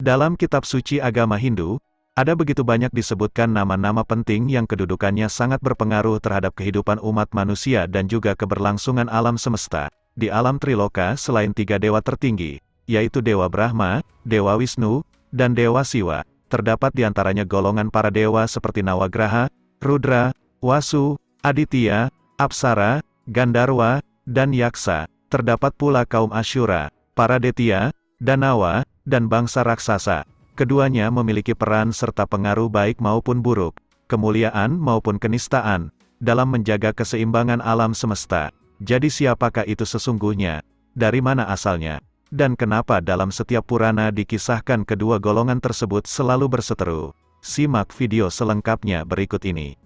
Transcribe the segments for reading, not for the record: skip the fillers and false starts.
Dalam kitab suci agama Hindu, ada begitu banyak disebutkan nama-nama penting yang kedudukannya sangat berpengaruh terhadap kehidupan umat manusia dan juga keberlangsungan alam semesta. Di alam Triloka selain 3 dewa tertinggi, yaitu Dewa Brahma, Dewa Wisnu, dan Dewa Siwa, terdapat di antaranya golongan para dewa seperti Nawagraha, Rudra, Wasu, Aditya, Apsara, Gandarwa, dan Yaksa. Terdapat pula kaum Asyura, para Detya, Danawa, dan bangsa raksasa. Keduanya memiliki peran serta pengaruh baik maupun buruk, kemuliaan maupun kenistaan, dalam menjaga keseimbangan alam semesta. Jadi siapakah itu sesungguhnya? Dari mana asalnya? Dan kenapa dalam setiap Purana dikisahkan kedua golongan tersebut selalu berseteru? Simak video selengkapnya berikut ini.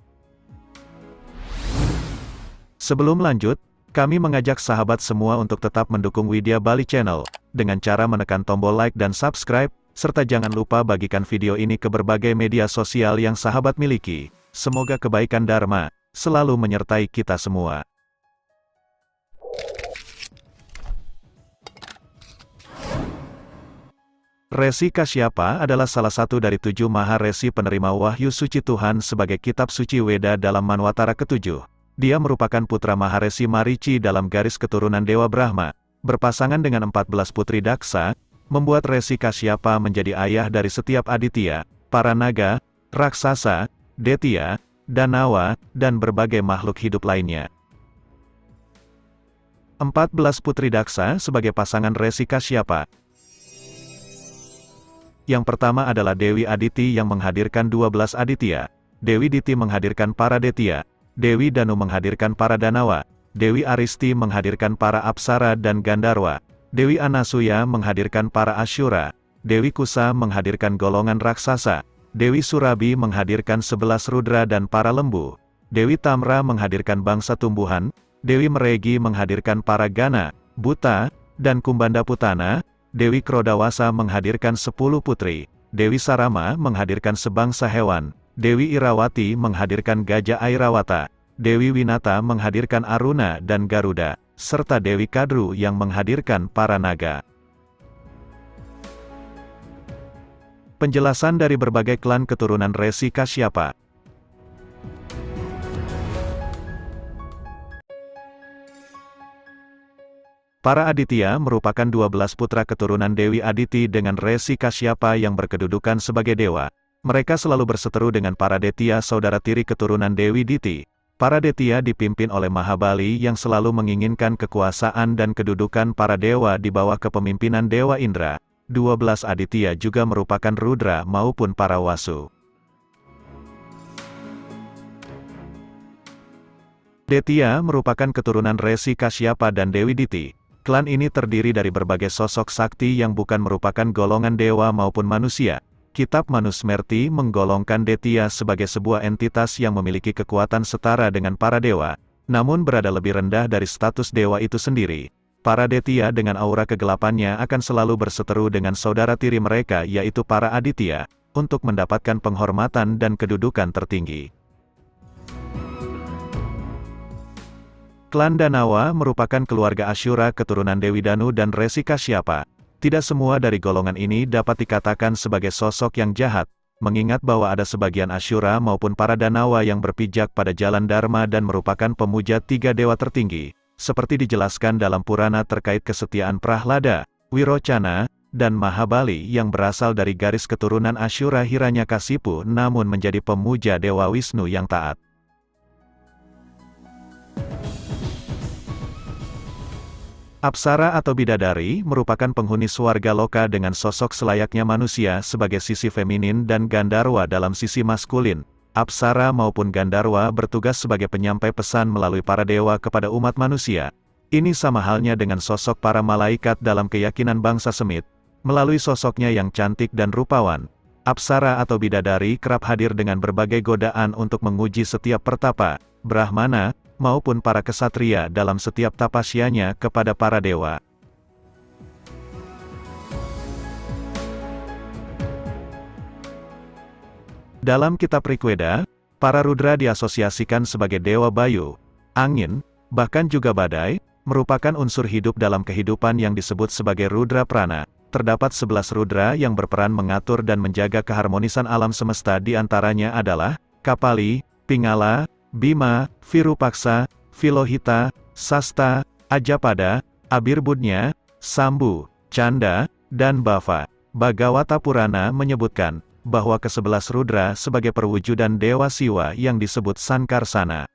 Sebelum lanjut, kami mengajak sahabat semua untuk tetap mendukung Widya Bali Channel, dengan cara menekan tombol like dan subscribe, serta jangan lupa bagikan video ini ke berbagai media sosial yang sahabat miliki. Semoga kebaikan Dharma selalu menyertai kita semua. Resi Kasyapa adalah salah satu dari 7 maha resi penerima wahyu suci Tuhan sebagai kitab suci Weda dalam Manwantara ke-7. Dia merupakan putra Maharesi Marici dalam garis keturunan Dewa Brahma, berpasangan dengan 14 putri Daksa, membuat Resi Kasyapa menjadi ayah dari setiap Aditya, para naga, raksasa, Detya, Danawa, dan berbagai makhluk hidup lainnya. 14 putri Daksa sebagai pasangan Resi Kasyapa. Yang pertama adalah Dewi Aditi yang menghadirkan 12 Aditya, Dewi Diti menghadirkan para Detya, Dewi Danu menghadirkan para Danawa, Dewi Aristi menghadirkan para Apsara dan Gandarwa, Dewi Anasuya menghadirkan para Asyura, Dewi Kusa menghadirkan golongan raksasa, Dewi Surabi menghadirkan 11 Rudra dan para lembu, Dewi Tamra menghadirkan bangsa tumbuhan, Dewi Meregi menghadirkan para Gana, Buta, dan Kumbanda Putana, Dewi Krodawasa menghadirkan 10 putri, Dewi Sarama menghadirkan sebangsa hewan, Dewi Irawati menghadirkan gajah Airawata, Dewi Winata menghadirkan Aruna dan Garuda, serta Dewi Kadru yang menghadirkan para naga. Penjelasan dari berbagai klan keturunan Resi Kasyapa. Para Aditya merupakan 12 putra keturunan Dewi Aditi dengan Resi Kasyapa yang berkedudukan sebagai dewa. Mereka selalu berseteru dengan para Detya saudara tiri keturunan Dewi Diti. Para Detya dipimpin oleh Mahabali yang selalu menginginkan kekuasaan dan kedudukan para dewa di bawah kepemimpinan Dewa Indra. 12 Aditya juga merupakan Rudra maupun para Wasu. Detya merupakan keturunan Resi Kasyapa dan Dewi Diti. Klan ini terdiri dari berbagai sosok sakti yang bukan merupakan golongan dewa maupun manusia. Kitab Manusmriti menggolongkan Detya sebagai sebuah entitas yang memiliki kekuatan setara dengan para dewa, namun berada lebih rendah dari status dewa itu sendiri. Para Detya dengan aura kegelapannya akan selalu berseteru dengan saudara tiri mereka yaitu para Aditya, untuk mendapatkan penghormatan dan kedudukan tertinggi. Klan Danawa merupakan keluarga Asyura keturunan Dewi Danu dan Resi Kasyapa. Tidak semua dari golongan ini dapat dikatakan sebagai sosok yang jahat, mengingat bahwa ada sebagian Asyura maupun para Danawa yang berpijak pada jalan Dharma dan merupakan pemuja 3 dewa tertinggi, seperti dijelaskan dalam Purana terkait kesetiaan Prahlada, Wirocana, dan Mahabali yang berasal dari garis keturunan Asyura Hiranyakasipu namun menjadi pemuja Dewa Wisnu yang taat. Apsara atau bidadari merupakan penghuni swarga loka dengan sosok selayaknya manusia sebagai sisi feminin dan Gandarwa dalam sisi maskulin. Apsara maupun Gandarwa bertugas sebagai penyampai pesan melalui para dewa kepada umat manusia. Ini sama halnya dengan sosok para malaikat dalam keyakinan bangsa Semit. Melalui sosoknya yang cantik dan rupawan, Apsara atau bidadari kerap hadir dengan berbagai godaan untuk menguji setiap pertapa, Brahmana, maupun para kesatria dalam setiap tapasyanya kepada para dewa. Dalam kitab Rigveda, para Rudra diasosiasikan sebagai dewa Bayu, angin, bahkan juga badai, merupakan unsur hidup dalam kehidupan yang disebut sebagai Rudra Prana. terdapat 11 rudra yang berperan mengatur dan menjaga keharmonisan alam semesta, di antaranya adalah Kapali, Pingala, Bima, Virupaksa, Filohita, Sasta, Ajapada, Abirbudnya, Sambu, Canda, dan Bava. Bhagavata Purana menyebutkan bahwa ke-11 rudra sebagai perwujudan Dewa Siwa yang disebut Sankarsana.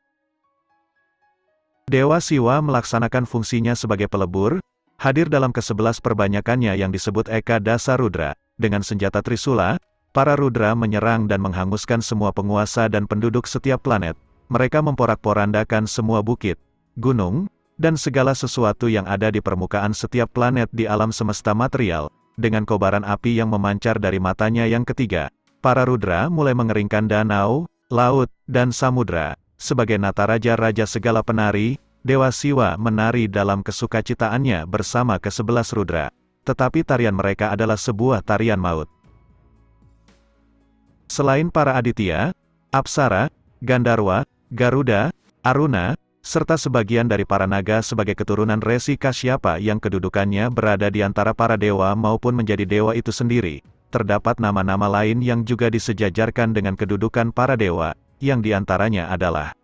Dewa Siwa melaksanakan fungsinya sebagai pelebur, hadir dalam ke-11 perbanyakannya yang disebut Eka Dasa Rudra. Dengan senjata Trisula, para rudra menyerang dan menghanguskan semua penguasa dan penduduk setiap planet. Mereka memporak-porandakan semua bukit, gunung, dan segala sesuatu yang ada di permukaan setiap planet di alam semesta material. Dengan kobaran api yang memancar dari matanya yang ketiga, para rudra mulai mengeringkan danau, laut, dan samudra. Sebagai Nataraja, raja segala penari, Dewa Siwa menari dalam kesukacitaannya bersama ke-11 rudra. Tetapi tarian mereka adalah sebuah tarian maut. Selain para Aditya, Apsara, Gandarwa, Garuda, Aruna, serta sebagian dari para naga sebagai keturunan Resi Kasyapa yang kedudukannya berada di antara para dewa maupun menjadi dewa itu sendiri, terdapat nama-nama lain yang juga disejajarkan dengan kedudukan para dewa, yang diantaranya adalah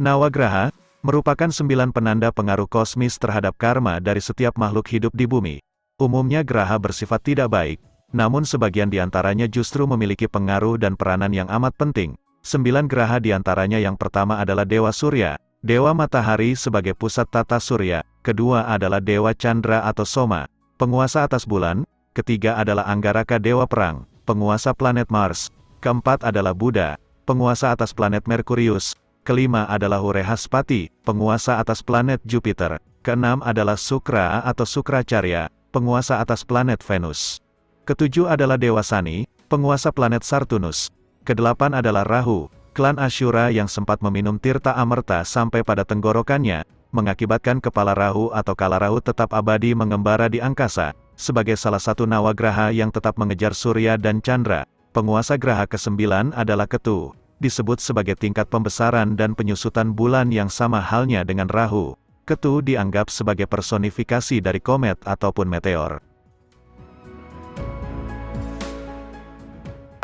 Nawagraha, merupakan 9 penanda pengaruh kosmis terhadap karma dari setiap makhluk hidup di bumi. Umumnya graha bersifat tidak baik, namun sebagian diantaranya justru memiliki pengaruh dan peranan yang amat penting. 9 graha diantaranya yang pertama adalah Dewa Surya, Dewa Matahari sebagai pusat tata surya, kedua adalah Dewa Chandra atau Soma, penguasa atas bulan, ketiga adalah Anggaraka Dewa Perang, penguasa planet Mars, keempat adalah Buddha, penguasa atas planet Merkurius, kelima adalah Hurehaspati, penguasa atas planet Jupiter, keenam adalah Sukra atau Sukracarya, penguasa atas planet Venus, ketujuh adalah Dewa Sani, penguasa planet Saturnus, kedelapan adalah Rahu, klan Ashura yang sempat meminum tirta amerta sampai pada tenggorokannya, mengakibatkan kepala Rahu atau Kalarahu tetap abadi mengembara di angkasa, sebagai salah satu nawagraha yang tetap mengejar Surya dan Chandra. Penguasa graha ke-9 adalah Ketu, disebut sebagai tingkat pembesaran dan penyusutan bulan yang sama halnya dengan Rahu. Ketu dianggap sebagai personifikasi dari komet ataupun meteor.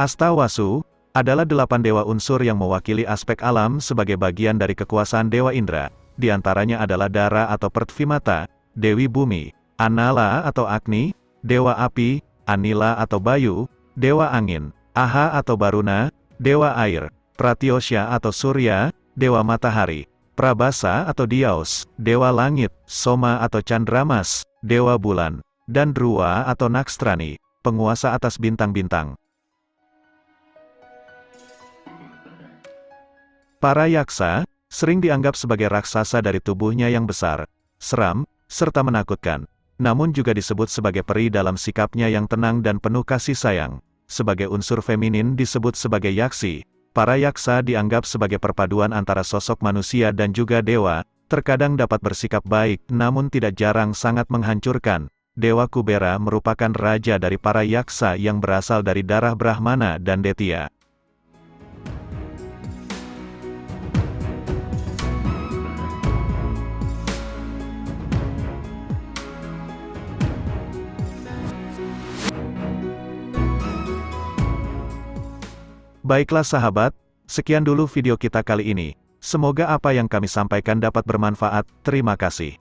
Astawasu adalah 8 dewa unsur yang mewakili aspek alam sebagai bagian dari kekuasaan Dewa Indra. Di antaranya adalah Dara atau Pertvimata, Dewi Bumi, Anala atau Agni, Dewa Api, Anila atau Bayu, Dewa Angin, Aha atau Baruna, Dewa Air, Pratyosha atau Surya, Dewa Matahari, Prabasa atau Diaus, Dewa Langit, Soma atau Chandramas, Dewa Bulan, dan Druwa atau Nakstrani, penguasa atas bintang-bintang. Para yaksa, sering dianggap sebagai raksasa dari tubuhnya yang besar, seram, serta menakutkan, namun juga disebut sebagai peri dalam sikapnya yang tenang dan penuh kasih sayang. Sebagai unsur feminin disebut sebagai yaksi. Para yaksa dianggap sebagai perpaduan antara sosok manusia dan juga dewa, terkadang dapat bersikap baik namun tidak jarang sangat menghancurkan. Dewa Kubera merupakan raja dari para yaksa yang berasal dari darah Brahmana dan Detya. Baiklah sahabat, sekian dulu video kita kali ini. Semoga apa yang kami sampaikan dapat bermanfaat. Terima kasih.